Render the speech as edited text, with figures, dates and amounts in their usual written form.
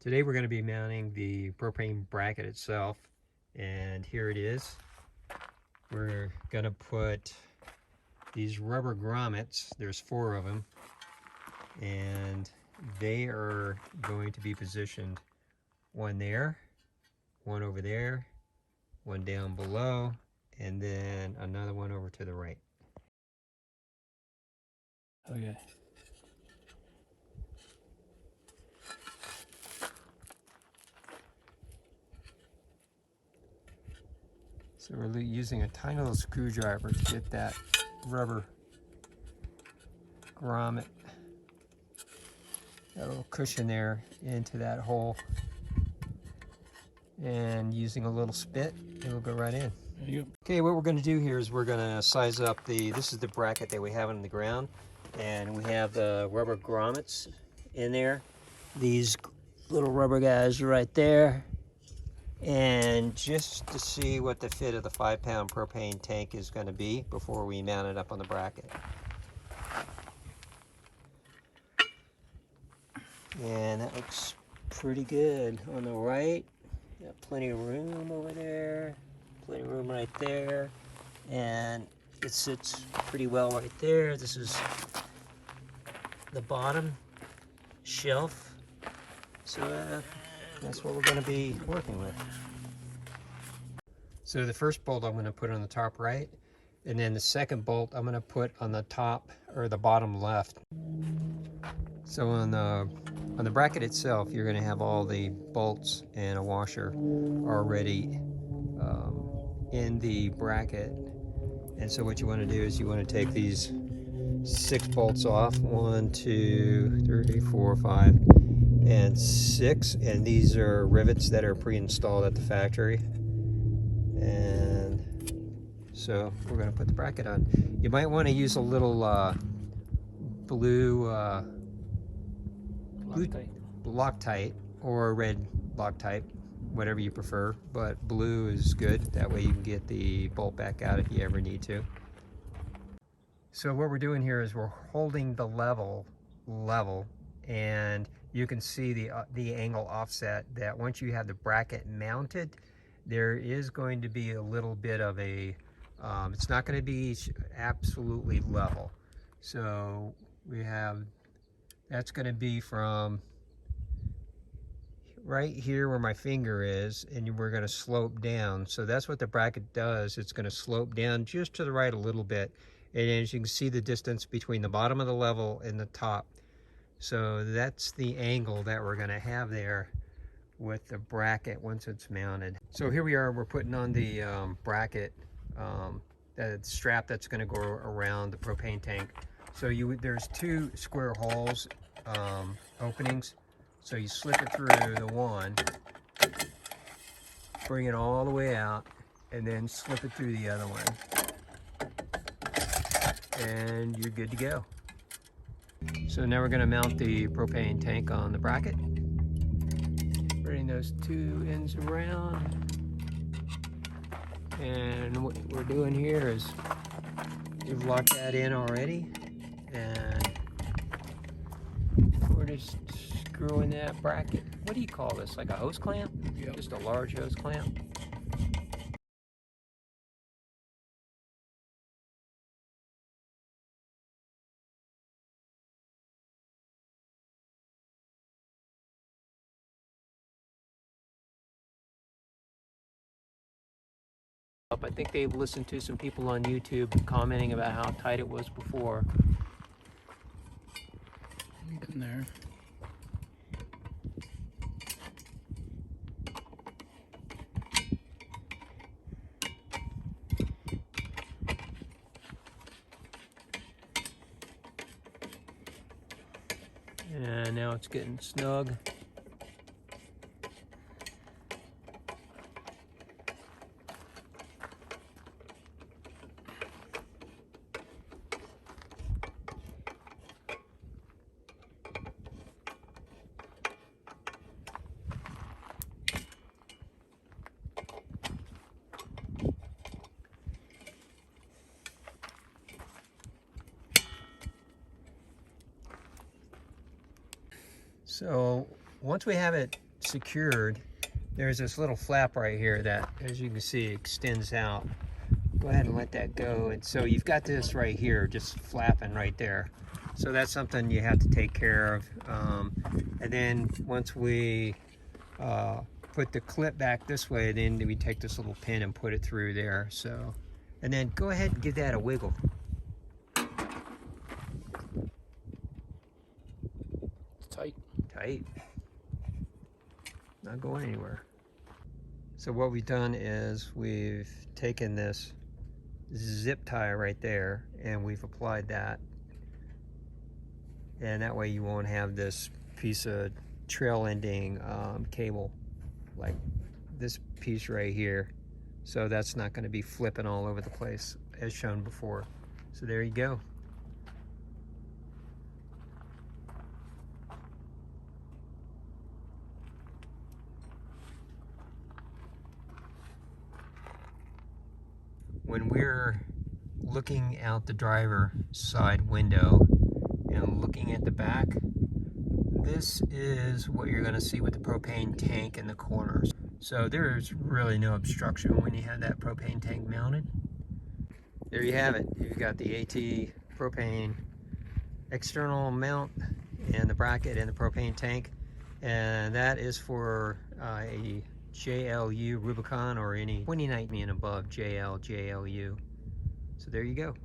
Today we're going to be mounting the propane bracket itself, and here it is. We're going to put these rubber grommets, there's 4 of them, and they are going to be positioned one there, one over there, one down below, and then another one over to the right. Okay. So we're using a tiny little screwdriver to get that rubber grommet, that little cushion there, into that hole, and using a little spit, it'll go right in. There you go. Okay, what we're going to do here is we're going to size up this is the bracket that we have on the ground, and we have the rubber grommets in there, these little rubber guys right there, and just to see what the fit of the 5-pound propane tank is going to be before we mount it up on the bracket. And that looks pretty good. On the right, got plenty of room over there, plenty of room right there, and it sits pretty well right there. This is the bottom shelf, so that's what we're going to be working with. So the first bolt I'm going to put on the top right, and then the second bolt I'm going to put on the top or the bottom left. So on the bracket itself, you're going to have all the bolts and a washer already in the bracket. And so what you want to do is you want to take these 6 bolts off, 1, 2, 3, 4, 5, and 6. And these are rivets that are pre-installed at the factory. And so we're going to put the bracket on. You might want to use a little blue Loctite or red Loctite, whatever you prefer, but blue is good. That way you can get the bolt back out if you ever need to. So what we're doing here is we're holding the level, and you can see the angle offset that once you have the bracket mounted, there is going to be a little bit of a, it's not going to be absolutely level. So we have, that's going to be from right here where my finger is, and we're going to slope down. So that's what the bracket does. It's going to slope down just to the right a little bit. And as you can see, the distance between the bottom of the level and the top. So that's the angle that we're going to have there with the bracket once it's mounted. So here we are, we're putting on the bracket, that strap that's going to go around the propane tank. So there's 2 square holes, openings. So you slip it through the one, bring it all the way out, and then slip it through the other one. And you're good to go. So now we're going to mount the propane tank on the bracket. Bring those 2 ends around. And what we're doing here is we've locked that in already. And we're just screwing that bracket. What do you call this? Like a hose clamp? Yep. Just a large hose clamp? I think they've listened to some people on YouTube commenting about how tight it was before. In there. And now it's getting snug. So once we have it secured, there's this little flap right here that, as you can see, extends out. Go ahead and let that go. And so you've got this right here, just flapping right there. So that's something you have to take care of. And then once we put the clip back this way, then we take this little pin and put it through there. So, and then go ahead and give that a wiggle. It's tight. Tight. Not going anywhere. So what we've done is we've taken this zip tie right there and we've applied that, and that way you won't have this piece of trail ending cable like this piece right here, so that's not going to be flipping all over the place as shown before. So there you go. When we're looking out the driver's side window and looking at the back, this is what you're going to see with the propane tank in the corners. So there's really no obstruction when you have that propane tank mounted. There you have it. You've got the AT propane external mount and the bracket and the propane tank, and that is for a JLU Rubicon or any 2019 and above JLU. So there you go.